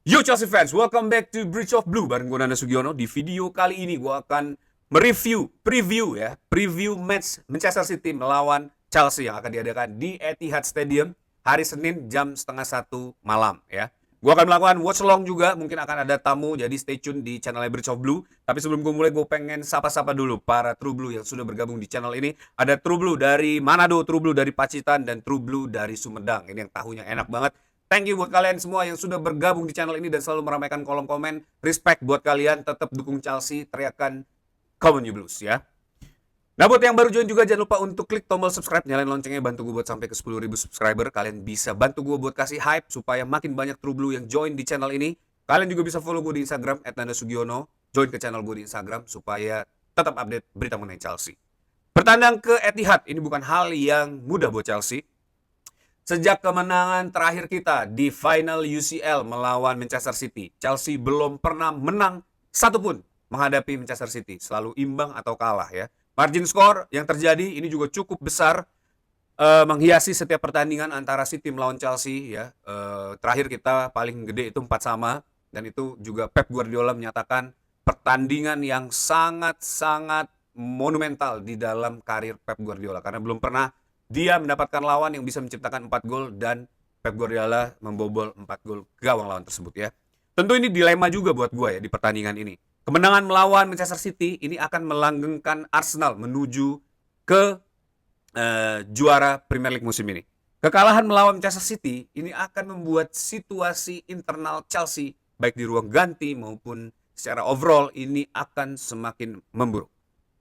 Yo Chelsea fans, welcome back to Bridge of Blue bareng gue Nanda Sugiono. Di video kali ini gue akan preview match Manchester City melawan Chelsea yang akan diadakan di Etihad Stadium hari Senin jam setengah 1 malam ya. Gue akan melakukan watch along juga, mungkin akan ada tamu, jadi stay tune di channel Bridge of Blue. Tapi sebelum gue mulai, gue pengen sapa-sapa dulu para True Blue yang sudah bergabung di channel ini. Ada True Blue dari Manado, True Blue dari Pacitan, dan True Blue dari Sumedang. Ini yang tahunya enak banget. Thank you buat kalian semua yang sudah bergabung di channel ini dan selalu meramaikan kolom komen. Respect buat kalian, tetap dukung Chelsea, teriakan Come on you Blues ya. Nah buat yang baru join juga jangan lupa untuk klik tombol subscribe, nyalain loncengnya, bantu gue buat sampai ke 10.000 subscriber. Kalian bisa bantu gue buat kasih hype supaya makin banyak True Blue yang join di channel ini. Kalian juga bisa follow gue di Instagram @nandasugiono, join ke channel gue di Instagram supaya tetap update berita mengenai Chelsea. Bertandang ke Etihad ini bukan hal yang mudah buat Chelsea. Sejak kemenangan terakhir kita di final UCL melawan Manchester City, Chelsea belum pernah menang satupun menghadapi Manchester City. Selalu imbang atau kalah ya. Margin skor yang terjadi ini juga cukup besar, menghiasi setiap pertandingan antara City melawan Chelsea ya. Terakhir kita paling gede itu 4-sama, dan itu juga Pep Guardiola menyatakan pertandingan yang sangat-sangat monumental di dalam karir Pep Guardiola karena belum pernah dia mendapatkan lawan yang bisa menciptakan 4 gol dan Pep Guardiola membobol 4 gol gawang lawan tersebut ya. Tentu ini dilema juga buat gue ya di pertandingan ini. Kemenangan melawan Manchester City ini akan melanggengkan Arsenal menuju ke juara Premier League musim ini. Kekalahan melawan Manchester City ini akan membuat situasi internal Chelsea baik di ruang ganti maupun secara overall ini akan semakin memburuk.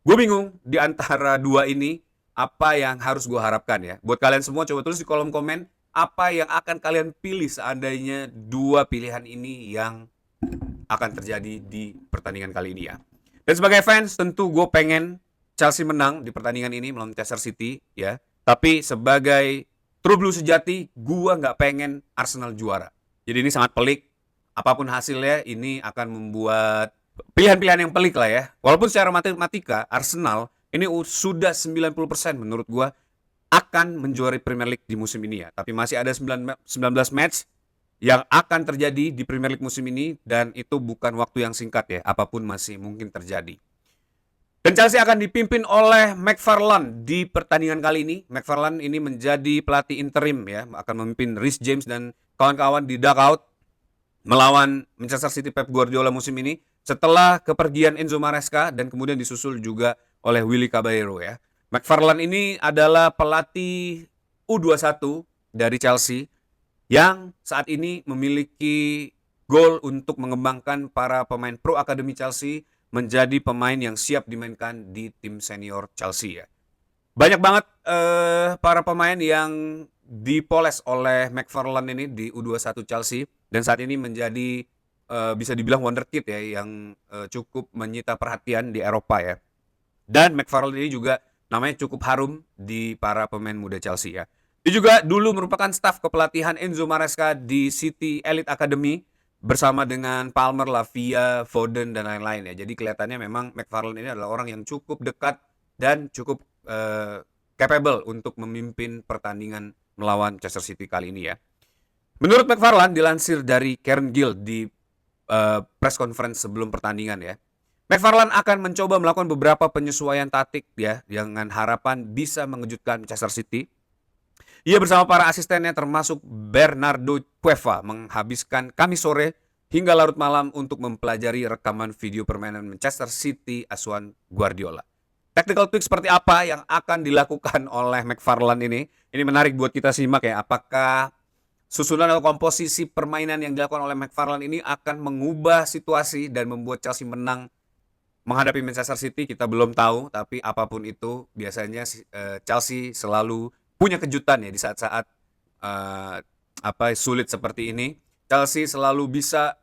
Gue bingung di antara dua ini apa yang harus gue harapkan ya. Buat kalian semua coba tulis di kolom komen apa yang akan kalian pilih seandainya dua pilihan ini yang akan terjadi di pertandingan kali ini ya. Dan sebagai fans tentu gue pengen Chelsea menang di pertandingan ini melawan Manchester City ya. Tapi sebagai True Blue sejati gue nggak pengen Arsenal juara. Jadi ini sangat pelik. Apapun hasilnya ini akan membuat pilihan-pilihan yang pelik lah ya. Walaupun secara matematika Arsenal ini sudah 90% menurut gue akan menjuari Premier League di musim ini ya. Tapi masih ada 19 match yang akan terjadi di Premier League musim ini dan itu bukan waktu yang singkat ya. Apapun masih mungkin terjadi. Dan Chelsea akan dipimpin oleh McFarlane di pertandingan kali ini. McFarlane ini menjadi pelatih interim ya, akan memimpin Reece James dan kawan-kawan di dugout melawan Manchester City Pep Guardiola musim ini setelah kepergian Enzo Maresca dan kemudian disusul juga oleh Willy Caballero ya. McFarlane ini adalah pelatih U21 dari Chelsea yang saat ini memiliki goal untuk mengembangkan para pemain pro akademi Chelsea menjadi pemain yang siap dimainkan di tim senior Chelsea ya. Banyak banget para pemain yang dipoles oleh McFarlane ini di U21 Chelsea dan saat ini menjadi bisa dibilang wonderkid ya yang cukup menyita perhatian di Eropa ya. Dan McFarlane ini juga namanya cukup harum di para pemain muda Chelsea ya. Dia juga dulu merupakan staf kepelatihan Enzo Maresca di City Elite Academy bersama dengan Palmer, Lavia, Foden dan lain-lain ya. Jadi kelihatannya memang McFarlane ini adalah orang yang cukup dekat dan cukup capable untuk memimpin pertandingan melawan Manchester City kali ini ya. Menurut McFarlane dilansir dari Karen Gill di press conference sebelum pertandingan ya. McFarlane akan mencoba melakukan beberapa penyesuaian taktik ya dengan harapan bisa mengejutkan Manchester City. Ia bersama para asistennya termasuk Bernardo Cueva menghabiskan Kamis sore hingga larut malam untuk mempelajari rekaman video permainan Manchester City asuhan Guardiola. Tactical tweak seperti apa yang akan dilakukan oleh McFarlane ini? Ini menarik buat kita simak ya. Apakah susunan atau komposisi permainan yang dilakukan oleh McFarlane ini akan mengubah situasi dan membuat Chelsea menang menghadapi Manchester City? Kita belum tahu, tapi apapun itu biasanya Chelsea selalu punya kejutan ya di saat-saat sulit seperti ini. Chelsea selalu bisa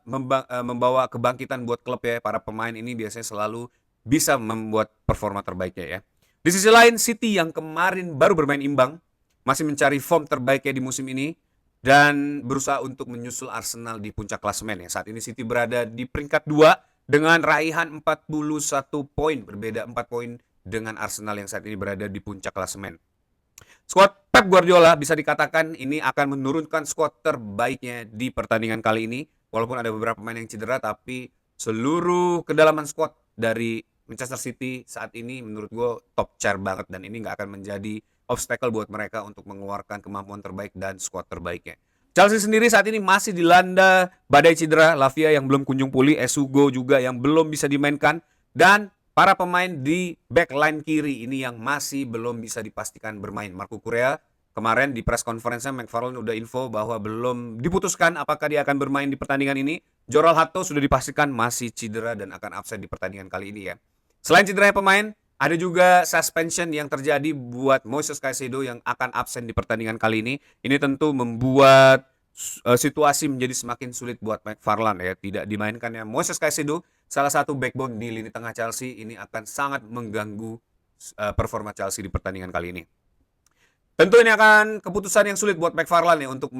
membawa kebangkitan buat klub ya. Para pemain ini biasanya selalu bisa membuat performa terbaiknya ya. Di sisi lain City yang kemarin baru bermain imbang masih mencari form terbaiknya di musim ini dan berusaha untuk menyusul Arsenal di puncak klasemen ya. Saat ini City berada di peringkat 2 dengan raihan 41 poin, berbeda 4 poin dengan Arsenal yang saat ini berada di puncak klasemen. Skuad Pep Guardiola bisa dikatakan ini akan menurunkan skuad terbaiknya di pertandingan kali ini. Walaupun ada beberapa pemain yang cedera, tapi seluruh kedalaman skuad dari Manchester City saat ini menurut gue top tier banget. Dan ini nggak akan menjadi obstacle buat mereka untuk mengeluarkan kemampuan terbaik dan skuad terbaiknya. Chelsea sendiri saat ini masih dilanda badai cedera. Lavia yang belum kunjung pulih, Esugo juga yang belum bisa dimainkan. Dan para pemain di backline kiri ini yang masih belum bisa dipastikan bermain. Marco Correa kemarin di press conference-nya McFarlane udah info bahwa belum diputuskan apakah dia akan bermain di pertandingan ini. Joral Hatto sudah dipastikan masih cedera dan akan absen di pertandingan kali ini ya. Selain cederanya pemain, ada juga suspension yang terjadi buat Moises Caicedo yang akan absen di pertandingan kali ini. Ini tentu membuat situasi menjadi semakin sulit buat McFarlane ya. Tidak dimainkannya Moises Caicedo, salah satu backbone di lini tengah Chelsea, ini akan sangat mengganggu performa Chelsea di pertandingan kali ini. Tentu ini akan keputusan yang sulit buat McFarlane ya untuk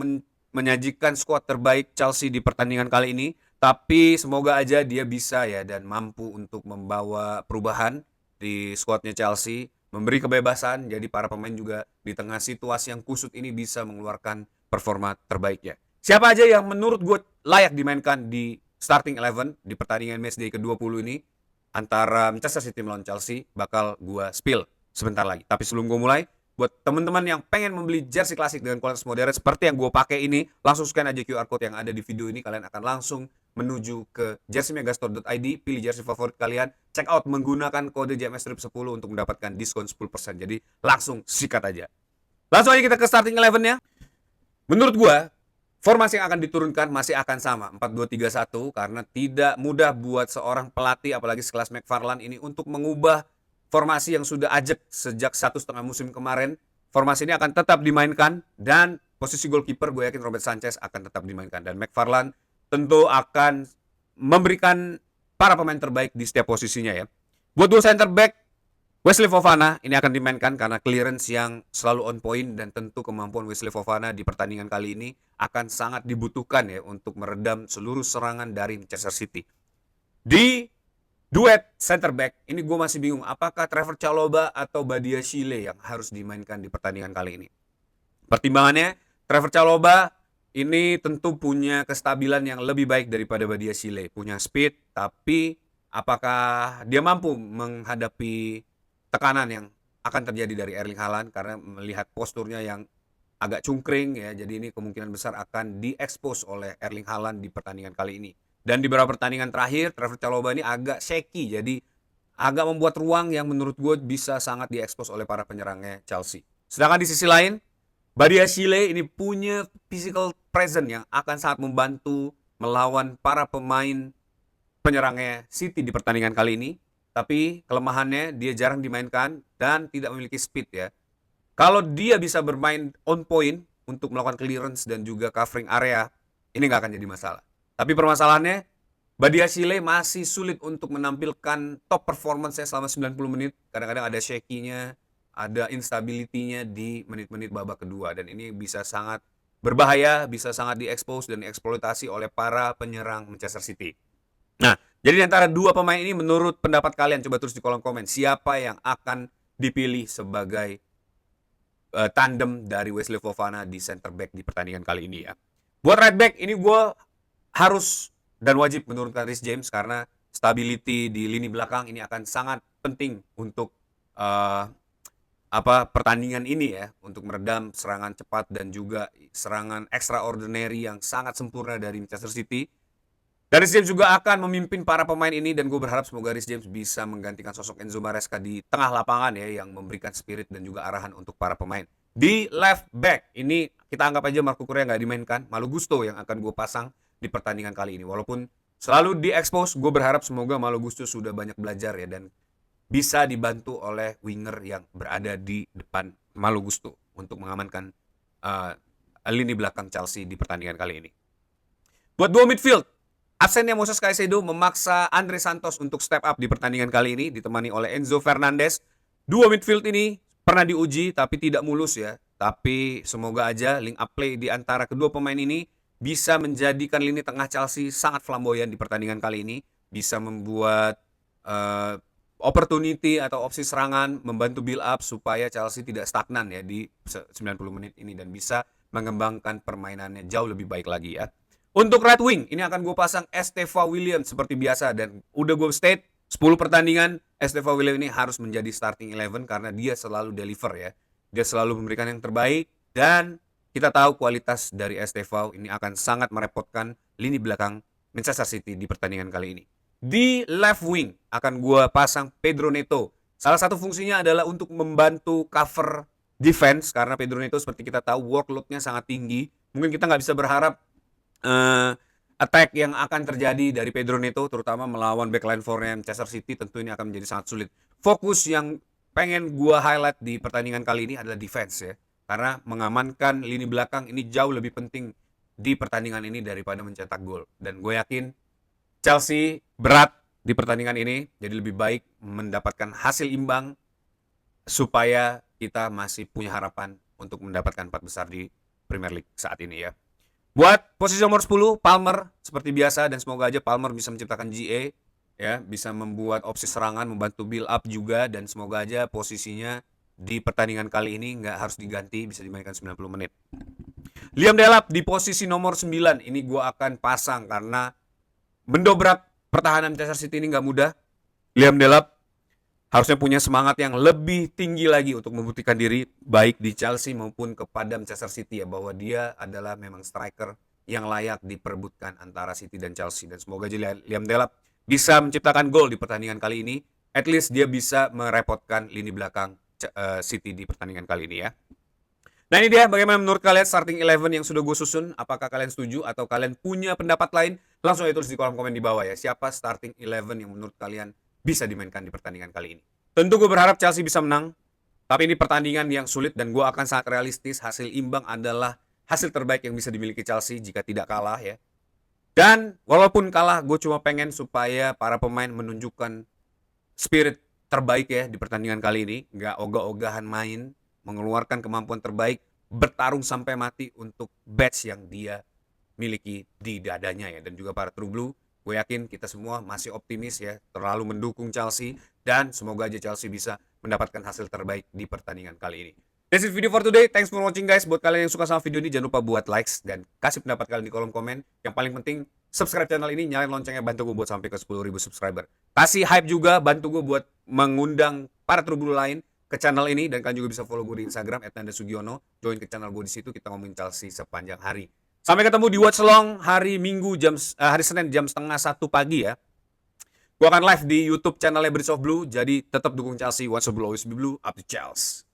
menyajikan skuad terbaik Chelsea di pertandingan kali ini. Tapi semoga aja dia bisa ya dan mampu untuk membawa perubahan di skuadnya Chelsea, memberi kebebasan jadi para pemain juga di tengah situasi yang kusut ini bisa mengeluarkan performa terbaiknya. Siapa aja yang menurut gue layak dimainkan di starting 11 di pertandingan matchday ke-20 ini antara Manchester City melawan Chelsea bakal gue spill sebentar lagi. Tapi sebelum gue mulai, buat teman-teman yang pengen membeli jersey klasik dengan kualitas modern seperti yang gue pakai ini, langsung scan aja QR code yang ada di video ini. Kalian akan langsung menuju ke jerseymegastore.id, pilih jersey favorit kalian, check out menggunakan kode JMSTRIP10 untuk mendapatkan diskon 10%. Jadi langsung sikat aja. Langsung aja kita ke starting 11-nya. Menurut gue, formasi yang akan diturunkan masih akan sama, 4-2-3-1, karena tidak mudah buat seorang pelatih, apalagi sekelas McFarlane ini, untuk mengubah formasi yang sudah ajak sejak 1,5 musim kemarin. Formasi ini akan tetap dimainkan, dan posisi goalkeeper gue yakin Robert Sanchez akan tetap dimainkan. Dan McFarlane tentu akan memberikan para pemain terbaik di setiap posisinya ya. Buat dua center back, Wesley Fofana ini akan dimainkan karena clearance yang selalu on point, dan tentu kemampuan Wesley Fofana di pertandingan kali ini akan sangat dibutuhkan ya untuk meredam seluruh serangan dari Manchester City. Di duet center back ini gue masih bingung apakah Trevor Chalobah atau Badia Shile yang harus dimainkan di pertandingan kali ini. Pertimbangannya, Trevor Chalobah ini tentu punya kestabilan yang lebih baik daripada Badia Shile, punya speed, tapi apakah dia mampu menghadapi tekanan yang akan terjadi dari Erling Haaland, karena melihat posturnya yang agak cungkring ya, jadi ini kemungkinan besar akan diekspos oleh Erling Haaland di pertandingan kali ini. Dan di beberapa pertandingan terakhir Trevor Chalobah ini agak shaky, jadi agak membuat ruang yang menurut gue bisa sangat diekspos oleh para penyerangnya Chelsea. Sedangkan di sisi lain, Badia Shile ini punya physical presence yang akan sangat membantu melawan para pemain penyerangnya City di pertandingan kali ini. Tapi kelemahannya dia jarang dimainkan dan tidak memiliki speed ya. Kalau dia bisa bermain on point untuk melakukan clearance dan juga covering area, ini nggak akan jadi masalah. Tapi permasalahannya, Badia Shile masih sulit untuk menampilkan top performance-nya selama 90 menit. Kadang-kadang ada shaky-nya, ada instability-nya di menit-menit babak kedua. Dan ini bisa sangat berbahaya, bisa sangat diekspos dan dieksploitasi oleh para penyerang Manchester City. Nah, jadi di antara dua pemain ini menurut pendapat kalian, coba tulis di kolom komen, siapa yang akan dipilih sebagai tandem dari Wesley Fofana di center back di pertandingan kali ini ya. Buat right back ini gue harus dan wajib menurunkan Reece James karena stability di lini belakang ini akan sangat penting untuk pertandingan ini ya, untuk meredam serangan cepat dan juga serangan extraordinary yang sangat sempurna dari Manchester City. Dan Reece James juga akan memimpin para pemain ini, dan gue berharap semoga Reece James bisa menggantikan sosok Enzo Maresca di tengah lapangan ya, yang memberikan spirit dan juga arahan untuk para pemain. Di left back ini kita anggap aja Marco Correa nggak dimainkan, Malo Gusto yang akan gue pasang di pertandingan kali ini. Walaupun selalu diekspos, gue berharap semoga Malo Gusto sudah banyak belajar ya dan bisa dibantu oleh winger yang berada di depan Malo Gusto untuk mengamankan lini belakang Chelsea di pertandingan kali ini. Buat dua midfield, absennya Moises Caicedo memaksa Andre Santos untuk step up di pertandingan kali ini, ditemani oleh Enzo Fernandez. Dua midfield ini pernah diuji tapi tidak mulus ya. Tapi semoga aja link up play di antara kedua pemain ini bisa menjadikan lini tengah Chelsea sangat flamboyan di pertandingan kali ini. Bisa membuat opportunity atau opsi serangan membantu build up supaya Chelsea tidak stagnan ya di 90 menit ini dan bisa mengembangkan permainannya jauh lebih baik lagi ya. Untuk right wing, ini akan gue pasang Esteva William seperti biasa dan udah gue state 10 pertandingan Esteva William ini harus menjadi starting 11 karena dia selalu deliver ya. Dia selalu memberikan yang terbaik dan kita tahu kualitas dari Esteva ini akan sangat merepotkan lini belakang Manchester City di pertandingan kali ini. Di left wing akan gue pasang Pedro Neto. Salah satu fungsinya adalah untuk membantu cover defense karena Pedro Neto seperti kita tahu workload-nya sangat tinggi. Mungkin kita nggak bisa berharap attack yang akan terjadi dari Pedro Neto terutama melawan backline for-nya Manchester City tentu ini akan menjadi sangat sulit. Fokus yang pengen gue highlight di pertandingan kali ini adalah defense ya. Karena mengamankan lini belakang ini jauh lebih penting di pertandingan ini daripada mencetak gol. Dan gue yakin Chelsea berat di pertandingan ini, jadi lebih baik mendapatkan hasil imbang supaya kita masih punya harapan untuk mendapatkan 4 besar di Premier League saat ini ya. Buat posisi nomor 10, Palmer seperti biasa dan semoga aja Palmer bisa menciptakan GA ya, bisa membuat opsi serangan, membantu build up juga dan semoga aja posisinya di pertandingan kali ini nggak harus diganti, bisa dimainkan 90 menit. Liam Delap di posisi nomor 9, ini gue akan pasang karena mendobrak pertahanan Manchester City ini nggak mudah. Liam Delap harusnya punya semangat yang lebih tinggi lagi untuk membuktikan diri baik di Chelsea maupun kepada Manchester City ya, bahwa dia adalah memang striker yang layak diperebutkan antara City dan Chelsea. Dan semoga aja Liam Delap bisa menciptakan gol di pertandingan kali ini. At least dia bisa merepotkan lini belakang City di pertandingan kali ini ya. Nah ini dia bagaimana menurut kalian starting 11 yang sudah gue susun. Apakah kalian setuju atau kalian punya pendapat lain? Langsung aja tulis di kolom komen di bawah ya. Siapa starting 11 yang menurut kalian bisa dimainkan di pertandingan kali ini. Tentu gue berharap Chelsea bisa menang. Tapi ini pertandingan yang sulit dan gue akan sangat realistis. Hasil imbang adalah hasil terbaik yang bisa dimiliki Chelsea jika tidak kalah ya. Dan walaupun kalah gue cuma pengen supaya para pemain menunjukkan spirit terbaik ya di pertandingan kali ini. Nggak ogah-ogahan main, mengeluarkan kemampuan terbaik, bertarung sampai mati untuk badge yang dia miliki di dadanya ya. Dan juga para True Blue, gue yakin kita semua masih optimis ya, terlalu mendukung Chelsea dan semoga aja Chelsea bisa mendapatkan hasil terbaik di pertandingan kali ini. That's it video for today. Thanks for watching guys. Buat kalian yang suka sama video ini jangan lupa buat likes dan kasih pendapat kalian di kolom komen. Yang paling penting subscribe channel ini, nyalain loncengnya, bantu gue buat sampai ke 10.000 subscriber. Kasih hype juga, bantu gue buat mengundang para True Blue lain ke channel ini dan kalian juga bisa follow gue di Instagram @nandasugiono. Join ke channel gue di situ, kita ngomongin Chelsea sepanjang hari. Sampai ketemu di Watch Along hari Senin jam 12:30 pagi ya. Gue akan live di YouTube channelnya Bridge of Blue. Jadi tetap dukung Chelsea. Watch the Blue, always be blue. Up to Chelsea.